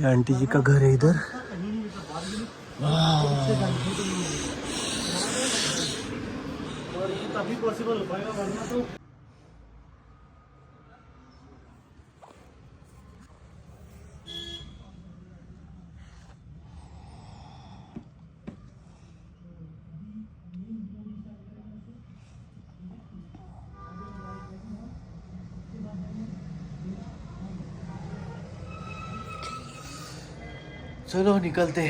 ये आंटी जी का घर है इधर। तभी पॉसिबल हो पाएगा, वरना तो चलो निकलते।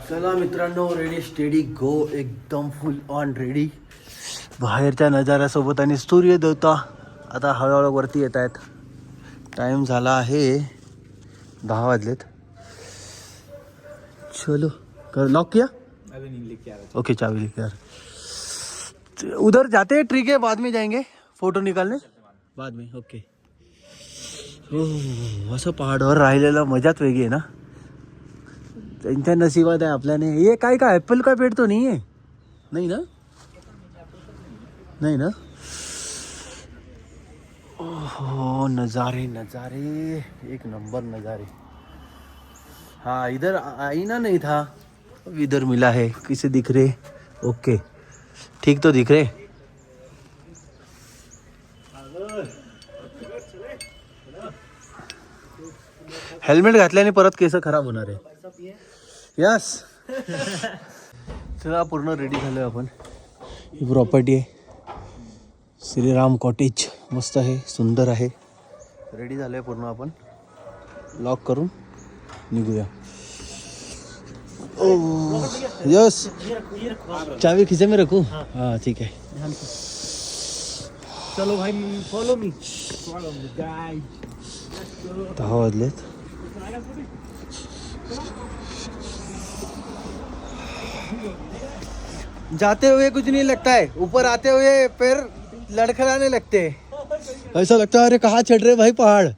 चला मित्रांनो, रेडी स्टेडी गो, एकदम फुल ऑन रेडी। बाहेरच्या नजाऱ्यासोबत आणि सूर्य देवता आता हळूहळू वरती येत आहेत। टाइम झाला आहे 10 वाजलेत। चलो कर लॉक किया, अभी नहीं लेके आ रहा। ओके चाबी लेके यार। उधर जाते हैं, ठीक है, बाद में जाएंगे फोटो निकालने, बाद में। ओके। हो, असं पहाडावर राहिलेला मजाच वेगळी आहे ना। त्यांच्या नशिबात आहे आपल्याने। ये काय का ॲपल का पेड़ तो नहीं है? नहीं ना, नहीं ना। ओहो, नज़ारे नज़ारे, एक नंबर नज़ारे। हाँ इधर आईना नहीं था, अब इधर मिला है। किसे दिख रहे? ओके ठीक तो दिख रहे। हेल्मेट घातल्याने परत केस खराब होणार आहे। यस। चला पूर्ण रेडी झालोय आपण। ही प्रॉपर्टी आहे श्रीराम कॉटेज, मस्त आहे, सुंदर आहे। रेडी झालोय पूर्ण आपण, लॉक करून निघूया। ओह यस, चाबी खींचे में रखूं? हाँ ठीक है। चलो भाई, follow me, follow me guys. 10 वाजलेत। जाते हुए कुछ नहीं लगता है, ऊपर आते हुए पैर लड़खड़ाने लगते हैं। ऐसा लगता है अरे कहाँ चढ़ रहे भाई पहाड़।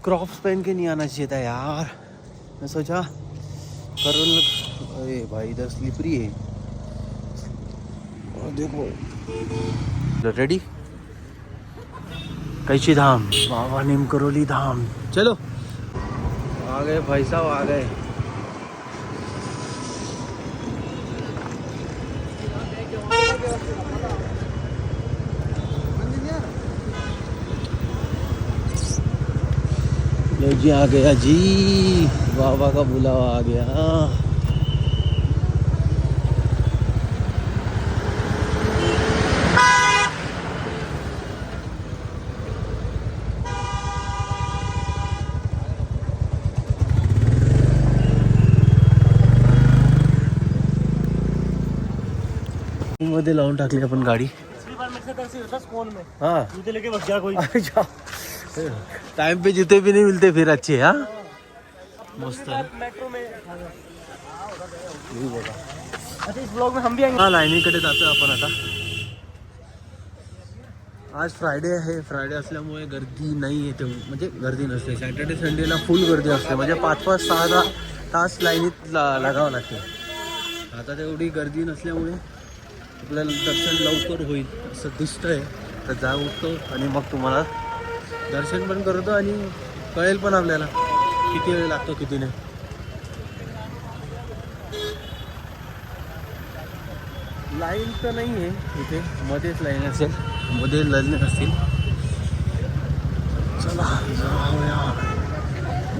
क्रॉप्स पहन के नहीं आना चाहिए था यार, मैं सोचा करोल। अरे भाई इधर स्लिपरी है। और देखो रेडी, कैची धाम, बाबा नीम करोली धाम। चलो आ गए भाई साहब, आ गए। लो जी आ गया जी, बाबा का बुलावा आ गया। मध्ये लावून टाकली आपण गाडी। हाँ जूते लेके बस जा कोई। टाइम पे जूते भी नहीं मिलते फिर अच्छे। हाँ मस्त है। मेट्रो में अच्छा, इस ब्लॉग में हम भी आएंगे। हाँ लाईनीकडे जातो आपण आता। आज फ्रायडे आहे, फ्रायडे असल्यामुळे गर्दी नाही आहे तेवढी, म्हणजे गर्दी नसते। सॅटर्डे संडेला फुल गर्दी असते, म्हणजे 5-5, 6 तास लाईनीत लागावं लागते। आता तेवढी गर्दी नसल्यामुळे आपल्याला दर्शन लवकर होईल असं दिसतंय। तर जा उठतो आणि मग तुम्हाला दर्शन पण करतो आणि कळेल पण आपल्याला किती वेळ लागतो किती नाही। लाईन तर नाही आहे इथे, मध्येच लाईन असेल, मध्ये लाईन असतील। चला जाऊया।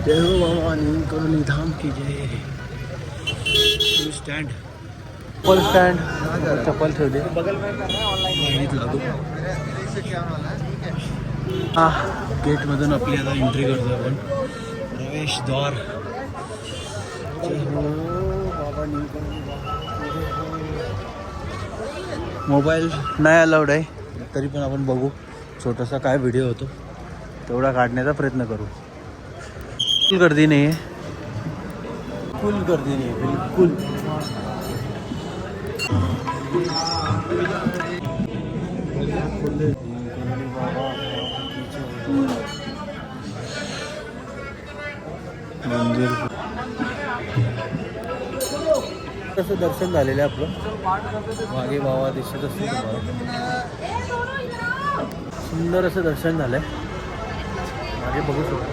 जय हो बाबा नीम करोली धाम की जय। स्टँड, चप्पल स्टँड, चप्पल ठेवले बगल में करना है ऑनलाइन लागू। हा गेटमधून आपली आता एंट्री करतो आपण, प्रवेशद्वार। बाबा नीम करोली। मोबाईल नाही अलाउड आहे, तरी पण आपण बघू छोटासा काय व्हिडिओ होतो तेवढा काढण्याचा प्रयत्न करू। गर्दी नाही आहे। बिलकुल गर्दी नाही बिलकुल. मंदिर कसं दर्शन झालेलं आहे आपलं. मागे बाबा दिसत असतो तुम्हाला. सुंदर असं दर्शन झालंय. मागे बघू शकतो.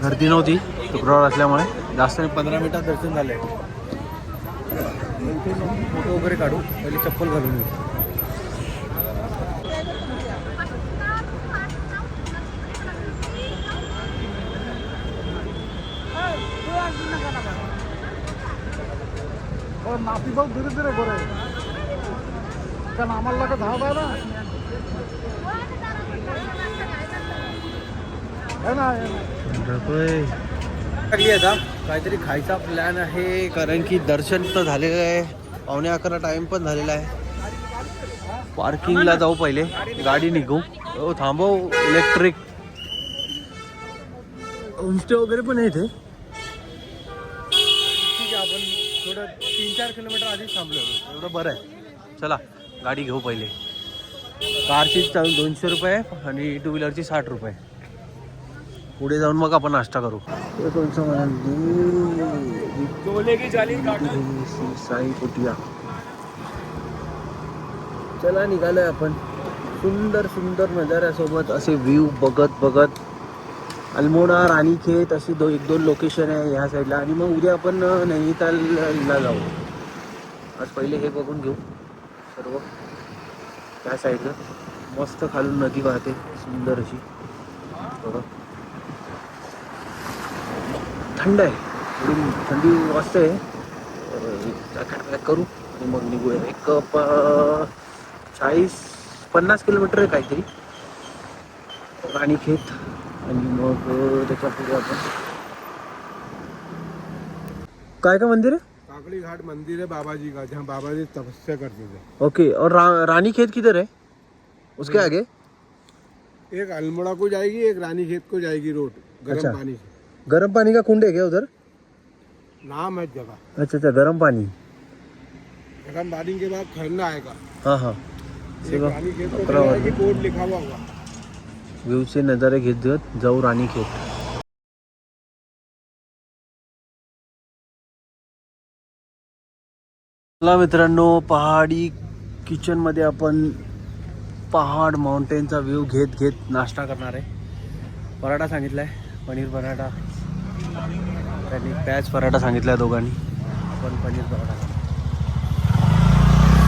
गर्दी नव्हती शुक्रवार असल्यामुळे. जास्त नाही 15 मिनिटात दर्शन झालंय. फोटो वगैरे काढू. पहिले चप्पल घालून घेऊ. नापी भाऊ धीरे धीरे बरं कारण आम्हाला का धाव आहे ना लागली आता काहीतरी खायचा प्लॅन आहे. कारण की दर्शन तर झालेलं आहे. 11:15 टाइम पण झालेला आहे. पार्किंगला जाऊ पहिले. गाडी निघू. थांबव. इलेक्ट्रिक होमस्टे वगैरे पण आहे इथे. ठीक आहे आपण थोडं 3-4 किलोमीटर आधीच थांबलो. एवढं बरं आहे. चला गाडी घेऊ पहिले. कारची 200 रुपये आणि 2 व्हीलरची 60 रुपये. पुढे जाऊन मग आपण नाश्ता करू. साई कुटिया. चला निघालोय आपण. सुंदर सुंदर नजाऱ्यासोबत असे व्ह्यू बघत बघत. अल्मोडा, राणीखेत अशी 1-2 लोकेशन आहे ह्या साईडला. आणि मग उद्या आपण नैनितालला जाऊ. आज पहिले हे बघून घेऊ सर्व. त्या साईडला मस्त खालून नदी वाहते सुंदर अशी. बघा थंड आहे. थोडी थंडी वाजते. जॅकेट पॅक करू आणि मग निघूया. एक 40-50 किलोमीटर आहे काहीतरी राणीखेत. आणि मग त्याच्या पुढे आपण काय का मंदिर है? काकड़ी घाट मंदिर है बाबा जी का, जहाँ बाबा जी तपस्या करते थे. ओके. और रानीखेत किधर है उसके आगे? एक अल्मोड़ा को जाएगी, एक रानीखेत को जाएगी रोड. अच्छा. गर्म पानी से. गर्म पानी का कुंड है क्या उधर? नाम है जगह. अच्छा अच्छा. गर्म पानी. गर्म पानी के बाद खरना आएगा. हाँ हाँ. एक रानीखेत को जाएगी, बोर्ड लिखा हुआ होगा. व्ह्यूचे नजारे घेत जाऊ राणीखेत. चला मित्रांनो, पहाडी किचन मध्ये आपण पहाड माउंटेनचा व्ह्यू घेत घेत नाश्ता करणार आहे. पराठा सांगितलाय, पनीर पराठा. त्यांनी पॅच पराठा सांगितलाय दोघांनी. आपण पनीर पराठा.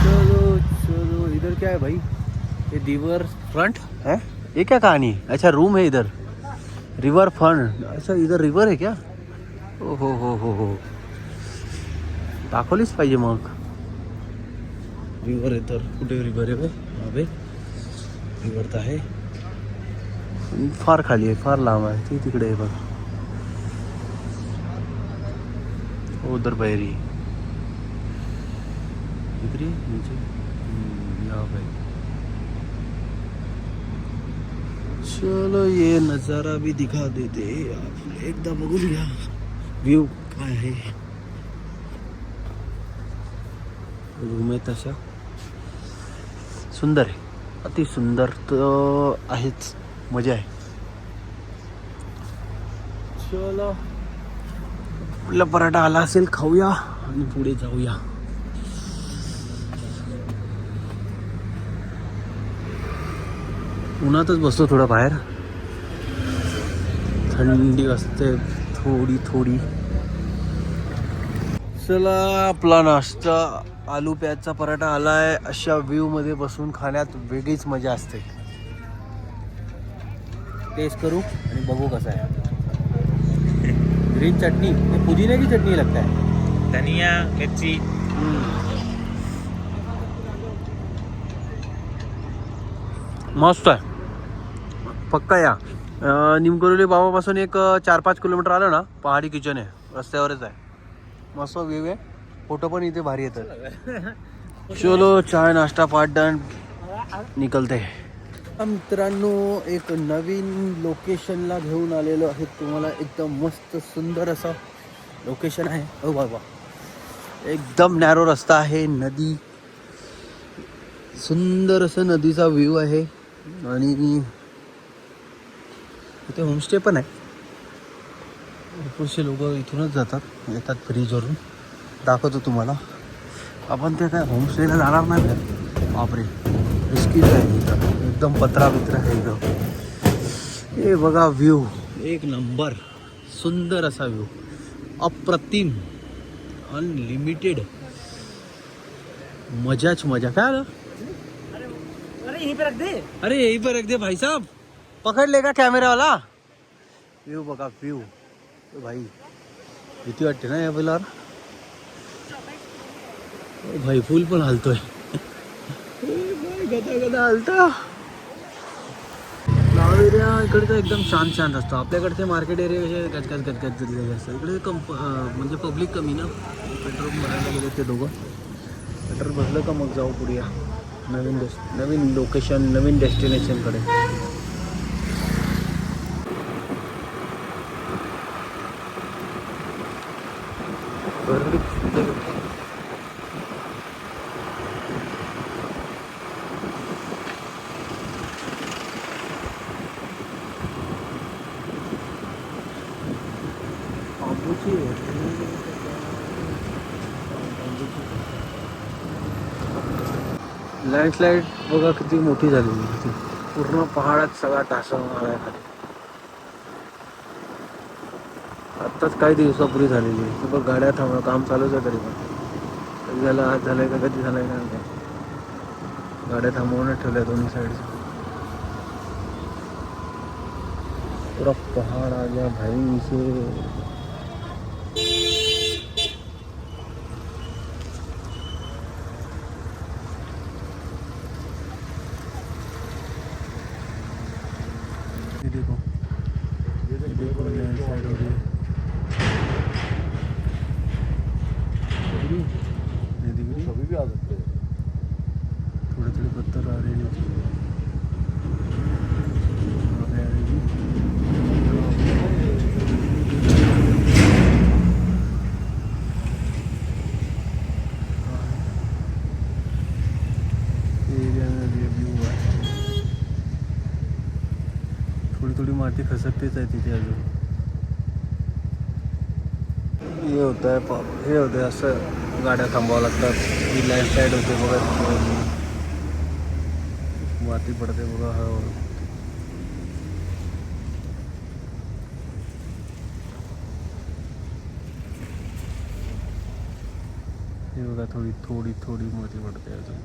चलो चलो. इधर क्या है भाई? ये रिवर फ्रंट है. ये क्या कहानी? अच्छा रूम है इधर. River front. अच्छा इधर रिवर है क्या? ओ हो. दाखवलीच पाहिजे मग. रिवर आहे तर कुठे रिवर आहे भाई? रिवर तर आहे. फार खाली आहे, फार लांब आहे. ती तिकडे आहे बघ. उधर बहरी इधर नीचे यहाँ पे. चलो ये नज़ारा भी दिखा देते आप. एकदा बघून घ्या व्ह्यू काय आहे. रूम आहे तशा सुंदर आहे. अति सुंदर तर आहेच. मजा आहे. चलो आपला पराठा आला असेल, खाऊया आणि पुढे जाऊया. उन्हातच बसतो थोडा बाहेर. थंडी असते थोडी. चला आपला नाश्ता आलू प्याजचा पराठा आलाय. अशा व्ह्यू मध्ये बसून खाण्यात वेगळीच मजा असते. टेस्ट करू आणि बघू कसा आहे. ग्रीन चटनी, पुदीने की चटनी लगता है. धनिया मिर्ची. मस्त आहे. पक्का या. निमकरोली बाबापासून एक 4-5 किलोमीटर आलं ना, पहाडी किचन आहे. रस्त्यावरच आहे. मस्त व्ह्यू आहे. फोटो पण इथे भारी येतात. चलो चाय नाश्ता पार्ट डन. निकलते. मित्रांनो एक नवीन लोकेशनला घेऊन आलेलो आहे तुम्हाला. एकदम मस्त सुंदर असं लोकेशन आहे. ओ बाबा एकदम नॅरो रस्ता आहे, नदी, सुंदर असं नदीचा व्ह्यू आहे आणि इथे होमस्टे पण आहे. भरपूरसे लोक इथूनच जातात, येतात ब्रिजवरून. दाखवतो तुम्हाला. आपण ते काय होमस्टेला जाणार नाही. बापरे रिस्कीच आहे इथं, एकदम पत्रा बित्रा आहे इथं. हे बघा व्ह्यू एक नंबर, सुंदर असा व्ह्यू, अप्रतिम, अनलिमिटेड, मजाच मजा. काय आलं? अरे यहीं पे रख दे. अरे यहीं पर रख दे भाई साहब, पकड़ लेगा कॅमेरा वाला. व्ह्यू बघा व्ह्यू भाई, भीती वाटते ना या बोलावर. भाई फुल पण हलतोय. गदा गदा हलता. गाव एरिया इकडे तर एकदम शांत शांत असतो. आपल्याकडचे मार्केट एरिया कसे गजगज गजगज झालेले असतात. इकडे म्हणजे पब्लिक कमी ना. पेट्रोल भरायला गेले ते दोघं. पेट्रोल भरलं का मग जाऊ पुढे नवीन लोकेशन, नवीन डेस्टिनेशनकडे. लँडस्लाईड बघा किती मोठी झालेली आहे. पूर्ण पहाडात सगळा ढासळून आलाय खाली. आत्ताच काही दिवसापूर्वी झालेली आहे. बघ गाड्या थांबणं काम चालूच आहे. तरी पण कधी झालं, आज झालंय का कधी झालंय का नाही. गाड्या थांबवूनच ठेवल्या दोन्ही साईडच्या. पूरा पहाड़ आ गया भाई से. ये देखो लैंड साइड हो रही है. कभी भी आ सकते हैं. थोड़े थोड़े पत्थर आ रहे हैं नीचे. थोडी थोडी माती खसकतेच आहे तिथे अजून. हे होतं असं गाड्या थांबावं लागतात. ही लँड साईड होते बघा, माती पडते बघा हळूहळू. हे बघा थोडी थोडी थोडी माती पडते अजून.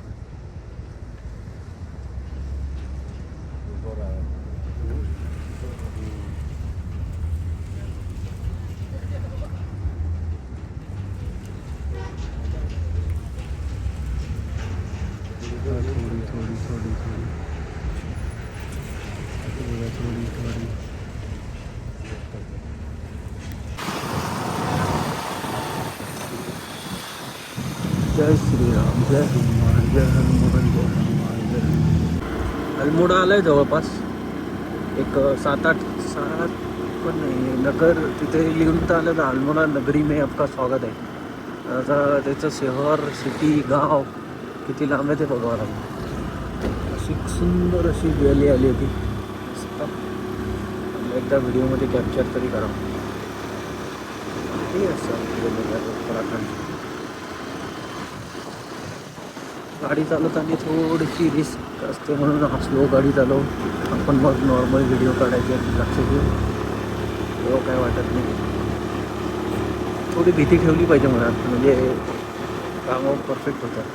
थोडी थोडी थोडी थोडी थोडी थोडी. जय श्रीराम, जय हनुमान, जय हनुमान, जय हनुमान, जय हनुमान. अल्मोडा आलाय जवळपास. एक 7-8 पण नाही नगर तिथे लिहून तर आलं ना, अल्मोडा नगरी में आपका स्वागत आहे. आता त्याचं शहर, सिटी, गाव किती लांब आहे ते बघावं लागतं. अशी सुंदर अशी व्हॅली आली होती. एकदा व्हिडिओमध्ये कॅप्चर तरी करा. हे असं उत्तराखंड. गाडी चालवताना थोडीशी रिस्क असते म्हणून स्लो गाडी चालव. आपण मग नॉर्मल व्हिडिओ काढायचे लक्ष घेऊन, तेव्हा काय वाटत नाही. थोडी भीती ठेवली पाहिजे मनात, म्हणजे कामं परफेक्ट होतात.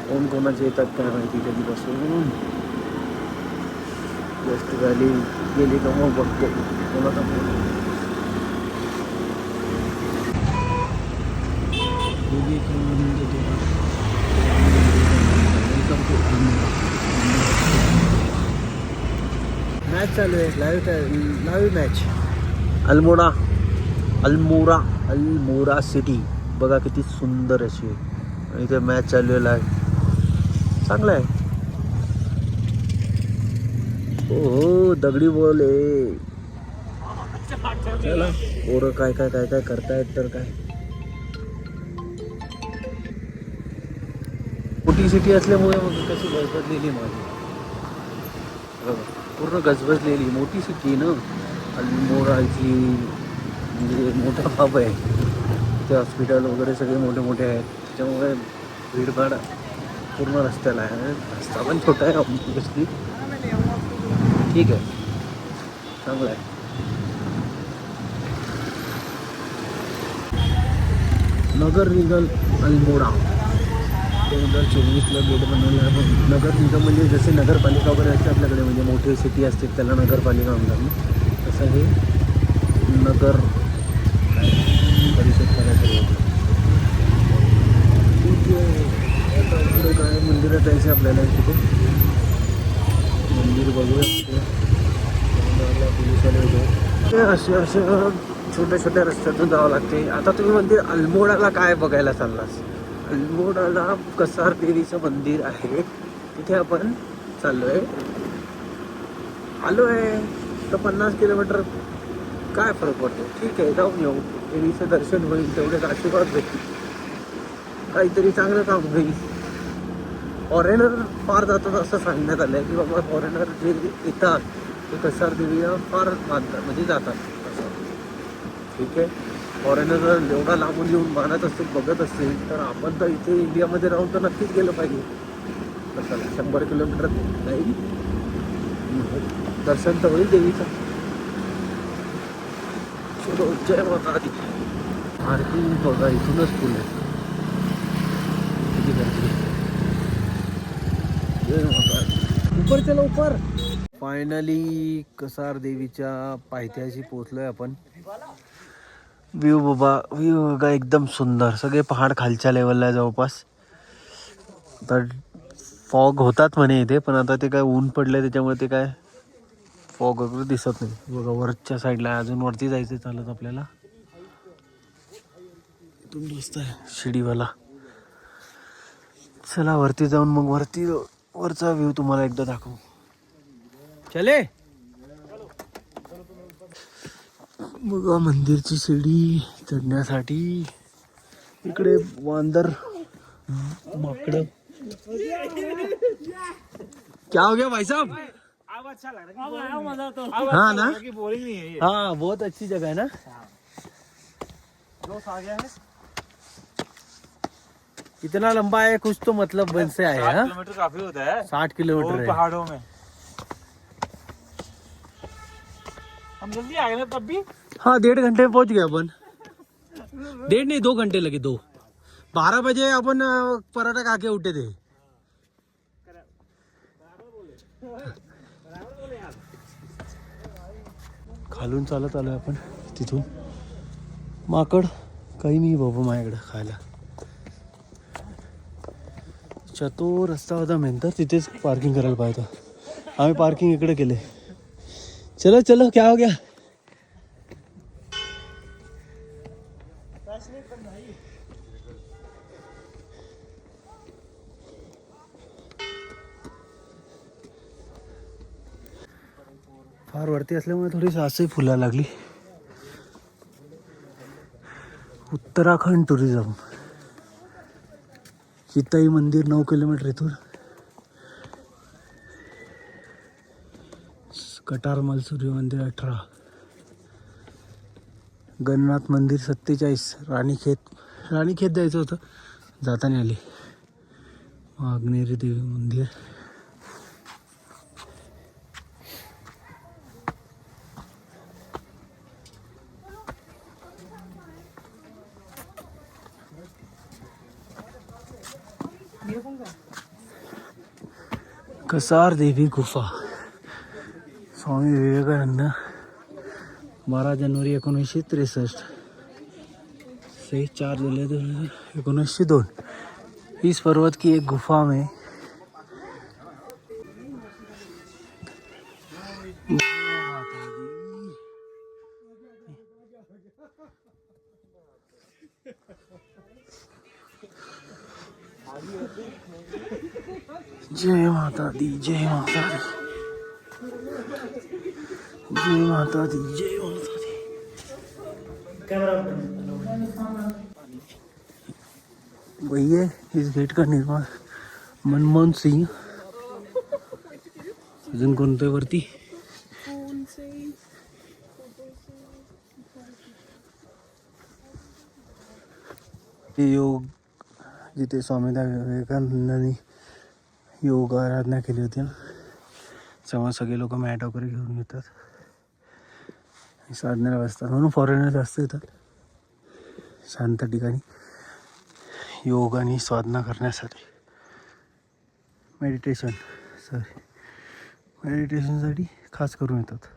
कोण कोणाचे येतात काय माहिती कधीपासून. जस्ट व्हॅली गेली का मग बघतो कोणाचा मॅच चालू आहे. Live match. अल्मोरा सिटी बघा किती सुंदर अशी आहे. इथे मॅच चाललेला आहे. चांगलं आहे. हो दगडी बोल आहे. चला पोरं काय काय काय काय करतायत तर काय. मोठी सिटी असल्यामुळे मग कशी गजबजलेली माझी पूर्ण गजबजलेली मोठी सिटी ना. अल्मोडाची म्हणजे मोठा हब आहे. ते हॉस्पिटल वगैरे सगळे मोठे मोठे आहेत त्याच्यामुळे भीडभाड पूर्ण रस्त्याला आहे. रस्ता पण छोटा आहे ऑब्वियसली. ठीक आहे चांगलं आहे. नगर निगम अल्मोडा 2024ला गेट बनवलं आहे. पण नगर निगम म्हणजे जसे नगरपालिका वगैरे असते आपल्याकडे म्हणजे मोठी सिटी असते त्याला नगरपालिका म्हणतात तसं हे नगर परिषद करायचं. ठीक आहे आता पुढे काय मंदिरात जायचं आपल्याला. तिथे मंदिर बघूया. पोलिसवाले वगैरे असे असं छोट्या छोट्या रस्त्यातून जावं लागते. आता तुम्ही मंदिर अल्मोडाला काय बघायला चाललास. अल्मोडाला कसार देवीचं मंदिर आहे तिथे आपण चाललोय. आलोय तर 50 किलोमीटर काय फरक पडतो. ठीक आहे जाऊन येऊ. देवीचं दर्शन होईल तेवढेच आशीर्वाद भेटतील. काहीतरी चांगलं काम होईल. फॉरेनर फार जातात असं सांगण्यात आलं आहे की बाबा फॉरेनर जे येतात ते कसार देवीला फार मानतात म्हणजे जातात असं. ठीक आहे फॉरेनर जर एवढा लांबून येऊन मानत असतील बघत असतील तर आपण तर इथे इंडियामध्ये राहून तर नक्कीच गेलं पाहिजे. कसाला 100 किलोमीटर नाही दर्शन तर होईल देवीचं. चलो जय माता दी. पार्किंग बघा इथूनच फुल आहे. किती गर्दी. जय माता दी. ऊपर चलो ऊपर. फायनली कसार देवीच्या पायथ्याशी पोहोचलोय आपण. व्ह्यू बाबा व्ह्यू बघा एकदम सुंदर. सगळे पहाड खालच्या लेवलला आहे जवळपास. तर फॉग होतात म्हणे इथे पण आता ते काय ऊन पडले त्याच्यामुळे ते काय फॉग वगैरे दिसत नाही. बघा वरच्या साईडला अजून वरती जायचं चालत आपल्याला. इथून रस्ता आहे शिडीवाला. चला वरती जाऊन मग वरचा व्ह्यू तुम्हाला एकदा दाखवू. चले बघा मंदिरची शिडी चढण्यासाठी. इकडे वांदर माकड. क्या हो गया भाई साहब. अच्छा लग रहा है मजा तो. हाँ ना बोरिंग नहीं है ये. हाँ बहुत अच्छी जगह है ना. जोश आ गया है. इतना लंबा है कुछ तो मतलब बन से आया है. 60 किलोमीटर काफी होता है 60 किलोमीटर है पहाड़ों में. हम जल्दी आ गए ना तब भी. हाँ 1.5 घंटे में पहुंच गए अपन. 1.5 नहीं 2 घंटे लगे. 12 बजे अपन पराठा खा के उठे थे. खालून चालत आलोय आपण. तिथून माकड काही नाही बाबा माझ्याकडे खायला. तो रस्ता होता मेन तर तिथेच पार्किंग करायला पाहिजे. आम्ही पार्किंग इकडे केले. चलो चलो क्या हो गया. फार वरती असल्यामुळे थोडी सासही फुलायला लागली. उत्तराखंड टुरिझम. चिताई मंदिर 9 किलोमीटर इथून. कटारमल सूर्य मंदिर 18. गणनाथ मंदिर 47. राणीखेत जायचं होतं जाताना आली. आग्नेरी देवी मंदिर. कसार देवी गुफा. स्वामी विवेकानंद 12 जनवरी 1963 से 4 जुलाई 1902 इस पर्वत की एक गुफा में जय माता दी जय माता दी. जय माता दी, जय माता दी. भैया इस गेट का निर्माण मनमोहन सिंह. अजून कोणत्या वरती योग, जिथे स्वामी विवेकानंदांनी योग आराधना केली होती ना, तेव्हा सगळे लोक मॅट वगैरे घेऊन येतात, साधनेला बसतात. म्हणून फॉरेनर जास्त येतात शांत ठिकाणी योग आणि साधना करण्यासाठी, मेडिटेशनसाठी खास करून येतात.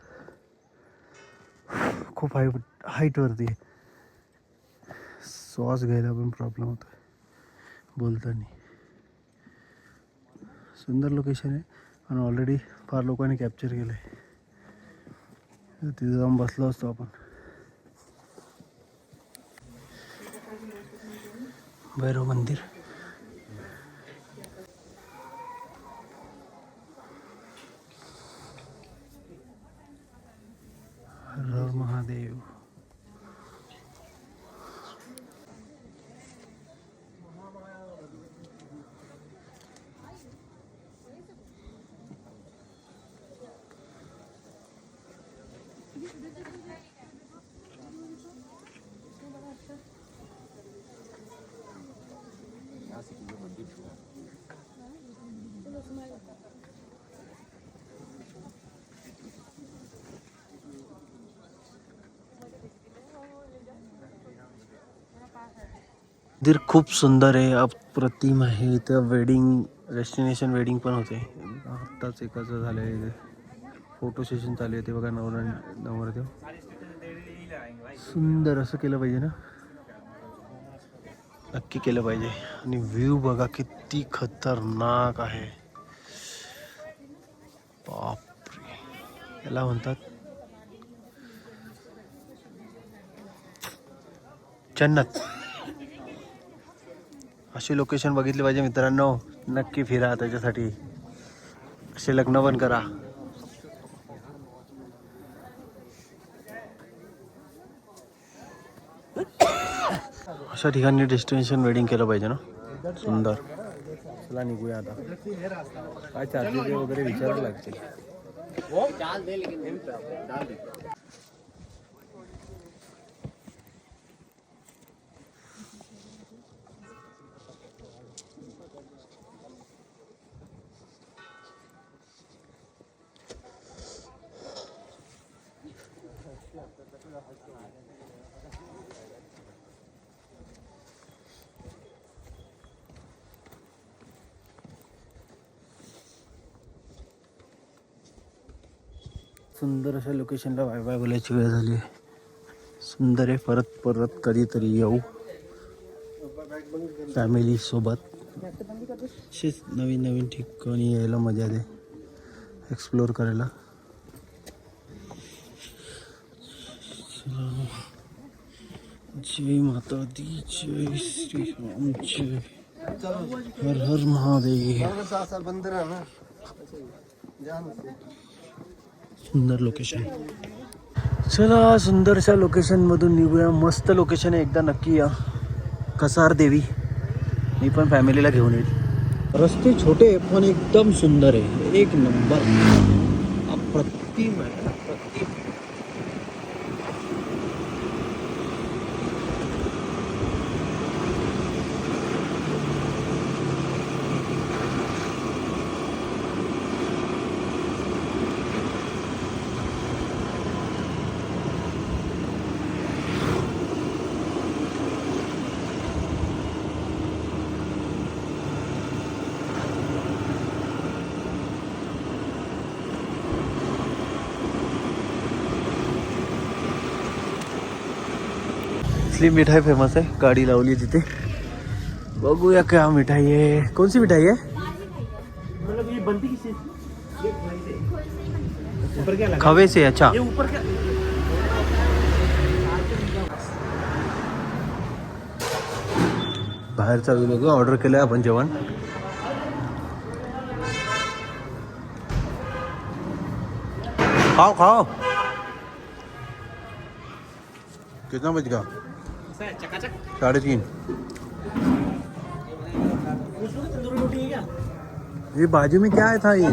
खूप हाईटवरती आहे, श्वास घ्यायला पण प्रॉब्लेम होतो बोलताना. सुंदर लोकेशन आहे आणि ऑलरेडी फार लोकांनी कॅप्चर केलं आहे. तिथे जाऊन बसलो असतो आपण. भैरव मंदिर. हर हर महादेव. मंदिर खूप सुंदर आहे, अप्रतिम आहे. इथं वेडिंग डेस्टिनेशन वेडिंग पण होते. आत्ताच एकाचं झालं आहे, फोटो सेशन चालू आहे. ते बघा नवरदेव. सुंदर असं केलं पाहिजे ना, नक्की केलं पाहिजे. आणि व्ह्यू बघा किती खतरनाक आहे. बापरे, याला म्हणतात जन्नत. अशी लोकेशन बघितली पाहिजे मित्रांनो, नक्की फिरा. त्याच्यासाठी असे लग्न पण करा. अशा ठिकाणी डेस्टिनेशन वेडिंग केलं पाहिजे ना, सुंदर. चला निघूया आता. काय चार्जेस वगैरे विचारायला लागतील. सुंदर अशा लोकेशनला बाय बाय बोलायची वेळ झाली आहे. सुंदर आहे. परत कधीतरी येऊ फॅमिली सोबत. अशीच नवीन ठिकाणी यायला मजा येते, एक्सप्लोअर करायला. जय माता दी, जय श्री राम, जय हर हर महादेव. सुंदर लोकेशन. चला सुंदरशा लोकेशनमधून निघूया. मस्त लोकेशन आहे, एकदा नक्की या. कसार देवी. मी पण फॅमिलीला घेऊन येईल. रस्ते छोटे पण एकदम सुंदर आहे, एक नंबर. अप्रतिम आहे, अप्रतिम. इथली मिठाई फेमस आहे. गाडी लावली तिथे, बघूया क्या मिठाई आहे. कौन सी मिठाई है? खवे से. अच्छा, बाहेरचा बघू. ऑर्डर केलंय आपण जेवण. खाओ खाओ. कितना बज गया? चकाचक 3:30. तंदूरी रोटी है क्या? ये बाजू में क्या है था ये?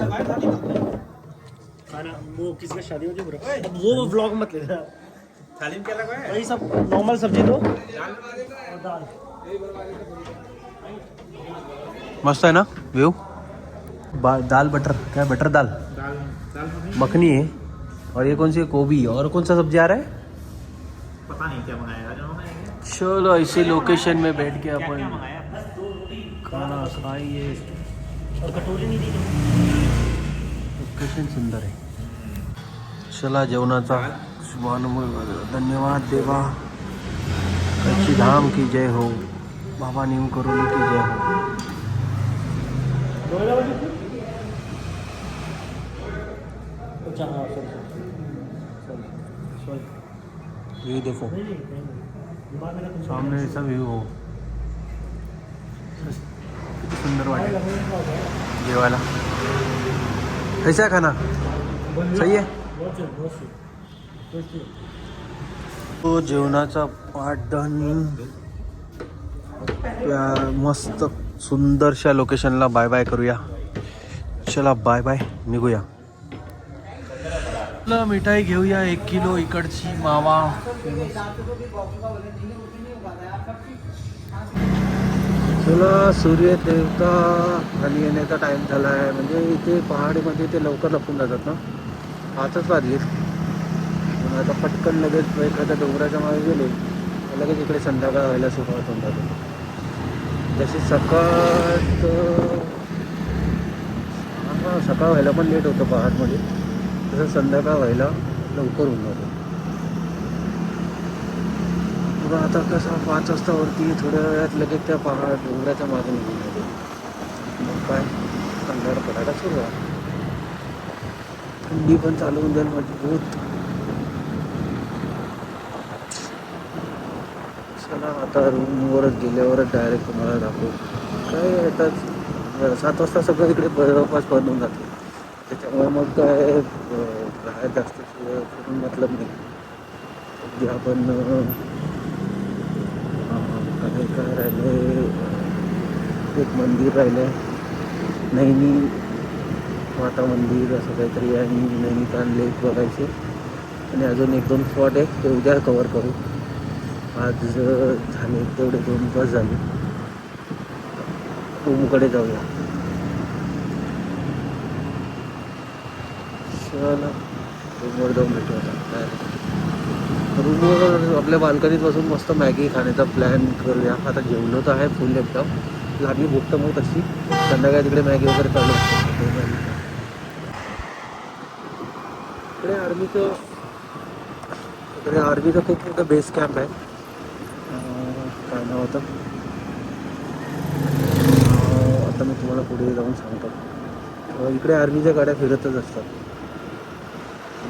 खाना वो किसी का शादी हो जाए अब वो व्लॉग मत लेना। थाली में क्या लगा है? वही सब नॉर्मल सब्जी दो और दाल। मस्त है ना व्यू? दाल बटर, क्या बटर दाल मखनी है। और ये कौन सी है? गोभी। और कौन सा सब्जी आ रहा है? पता नहीं क्या मंगाया आज उन्होंने। चलो इसी लोकेशन में बैठ के अपन खाना खाइए। और कटोरी नहीं दी। लोकेशन सुंदर आहे. चला जेवणाचा धन्यवाद देवा. कच्ची धाम की जय हो. बाबा नीम करोली की जय हो. ये देखो सामने ऐसा व्यू हो. किती सुंदर वाटेल जेवायला. कैसा है खाना? सही आहे. तो जेवणाचा पाठदण त्या मस्त सुंदरशा लोकेशनला बाय बाय करूया. चला बाय बाय निघूया. मिठाई घेऊया 1 किलो इकडची मावा. चला सूर्य देवता खाली येण्याचा टाइम झाला आहे. म्हणजे इथे पहाडीमध्ये ते लवकर लपून जातात ना. 5च वाजलेत. पण आता पटकन लगेच एखाद्या डोंगराच्या मागे गेले लगेच इकडे संध्याकाळ व्हायला सुरुवात होऊन जाते. जशी सकाळ व्हायला पण लेट होतं पहाडमध्ये, तसं संध्याकाळ व्हायला लवकर होऊन जातं. आता कसा 5 वाजता वरती थोड्या वेळात लगेच त्या पहाड डोंगराच्या मागे निघून जाते. मग काय संध्याकाळ पडायला सुरुवात. थंडी पण चालू होऊन जाईल मजबूत. चला आता रूमवरच गेल्यावरच डायरेक्ट तुम्हाला दाखवू. काय आता 7 वाजता सगळं इकडे जवळपास बंद होऊन जाते. त्याच्यामुळे मग काय बाहेर जास्त फिरून मतलब नाही. जे आपण काय राहिलं, एक मंदिर राहिलं आहे नैनी माता मंदिर असं काहीतरी, आणि नैनीताल लेक बघायचे. आणि अजून 1-2 स्पॉट आहे ते उद्या कवर करू. आज झाले तेवढे 2 बस झाले. रूमकडे जाऊया. चला रूमवर जाऊन भेटू. आता रूमवर आपल्या बाल्कनीत बसून मस्त मॅगी खाण्याचा प्लॅन करूया. आता जेवलो तर आहे फुल एकदम. लागली भूक तर मग तशी संध्याकाळी तिकडे मॅगी वगैरे चालू. इकडे आर्मीचं खूप मोठं बेस कॅम्प आहे. काय नाव होतं आता मी तुम्हाला पुढे जाऊन सांगतो. इकडे आर्मीच्या गाड्या फिरतच असतात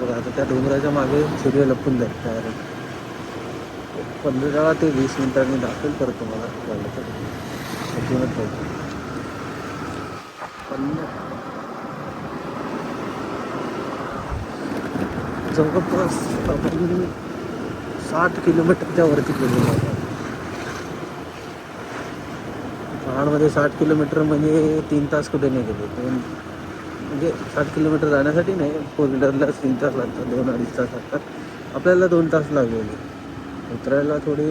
बघा. आता त्या डोंगराच्या मागे सूर्य लपून जाईल डायरेक्ट. 15 ते 20 मिनिटांनी दाखवेल परत तुम्हाला झालं तर. अजूनच पाहिजे जवळपास आपण 60 किलोमीटरच्या वरती गेलेलो आहोत. पहाडमध्ये 60 किलोमीटर म्हणजे 3 तास कुठे नाही गेले. म्हणजे 60 किलोमीटर जाण्यासाठी नाही, 4 व्हीलरला 3 तास लागतात, 2-2.5 तास लागतात. आपल्याला 2 तास लागलेले. उतरायला थोडे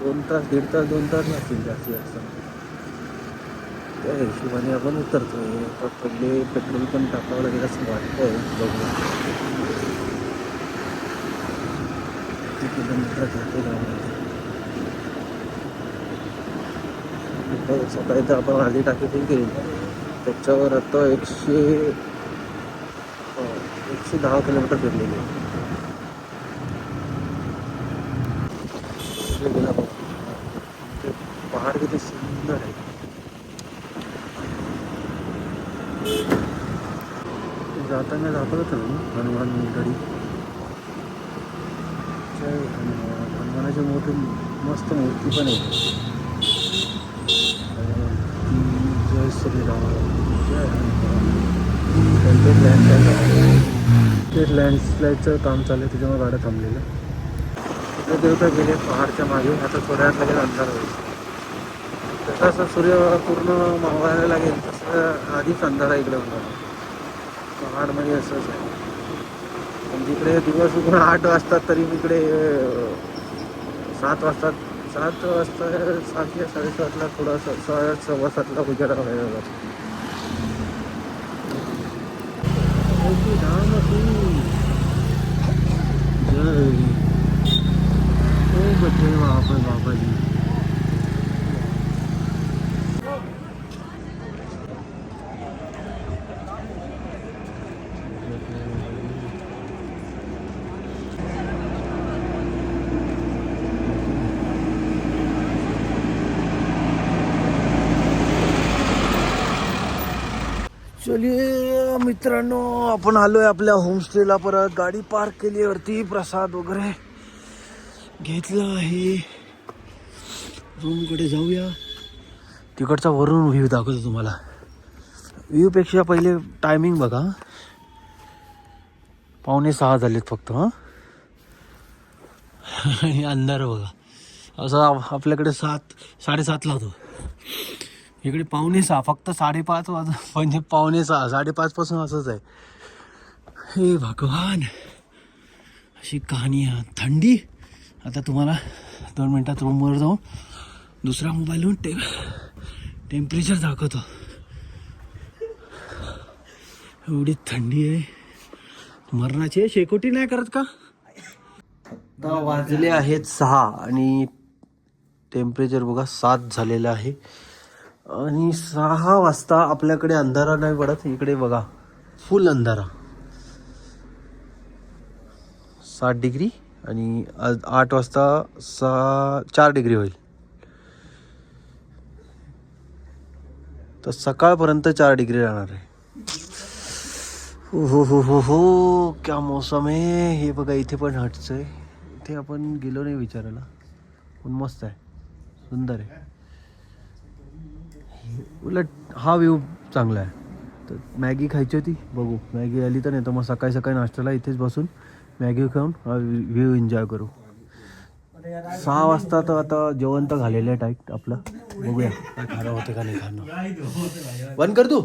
2 तास, 1.5 तास, 2 तास लागतील जास्तीत जास्त. त्या हिशोबाने आपण उतरतो. पहिले पेट्रोल पण टाकावं लागेल असं वाटतंय. बघूया किती किलोमीटर जाते गावामध्ये. सकाळी तर आपण आधी टाकी पण केली. त्याच्यावर आता 110 किलोमीटर फिरलेली आहे. पहाड किती सुंदर आहे. जाताना दाखवत होतं ना हनुमान गडी. जय हनुमान. हनुमानाची मोठी मस्त मूर्ती पण आहे. जय श्रीराम. जय हनुमान. त्यांचे लँडस्लाईडचं काम चालू आहे त्याच्यामुळे गाड्या थांबलेलं. सूर्यदेवता गेले पहाडच्या मागे. आता थोड्यात लगेच अंधार होईल. जसं असं सूर्य पूर्ण मावळायला लागेल तसं आधीच अंधार इकडे होणार. पहाडमध्ये असंच आहे. पण तिकडे दिवस उगून 8 वाजतात तरी इकडे 7 वाजता 7 या 7:30ला थोडासा 7:15ला उजेडा व्हायला लागतो. जय बाबाजी. चलिए मित्रांनो, आपण आलोय आपल्या होमस्टेला. परत गाडी पार्क केली वरती, प्रसाद वगैरे घेतला आहे. रूमकडे जाऊया. तिकडचा वरून व्ह्यू दाखवतो तुम्हाला. व्ह्यू पेक्षा पहिले टायमिंग बघा. 5:45 झालेत फक्त. हां आणि अंधार बघा. असं आपल्याकडे 7:30ला होतो. इकडे 5:45 फक्त 5:30 म्हणजे 5:45 5:30 पासून असंच आहे. हे भगवान, अशी कहाणी आहे. थंडी. आता तुम्हाला 2 मिनटात रूमवर जाऊन दुसरा मोबाईलवरून टेम्परेचर दाखवतो. एवढी थंडी आहे, मरणाची आहे. शेकोटी नाही करत का? आता वाजले आहेत 6 आणि टेम्परेचर बघा 7 झालेलं आहे. आणि 6 वाजता आपल्याकडे अंधारा नाही पडत. इकडे बघा फुल अंधारा. 7 डिग्री आणि 8 वाजता 4 डिग्री होईल. तर सकाळपर्यंत 4 डिग्री राहणार आहे. हो क्या मौसम आहे. हे बघा इथे पण हटचं आहे. इथे आपण गेलो नाही विचारायला, पण मस्त आहे, सुंदर आहे. उलट हा व्ह्यू चांगला आहे. तर मॅगी खायची होती, बघू मॅगी आली तर. नाही तर मग सकाळी सकाळी नाश्त्याला इथेच बसून मॅगी खाऊन हा व्ह्यू एन्जॉय करू. 6 वाजता तर आता जेवण तर झालेलं आहे टाईट आपलं. बघूया काय खाणं होते का नाही खाणं. बंद कर तू.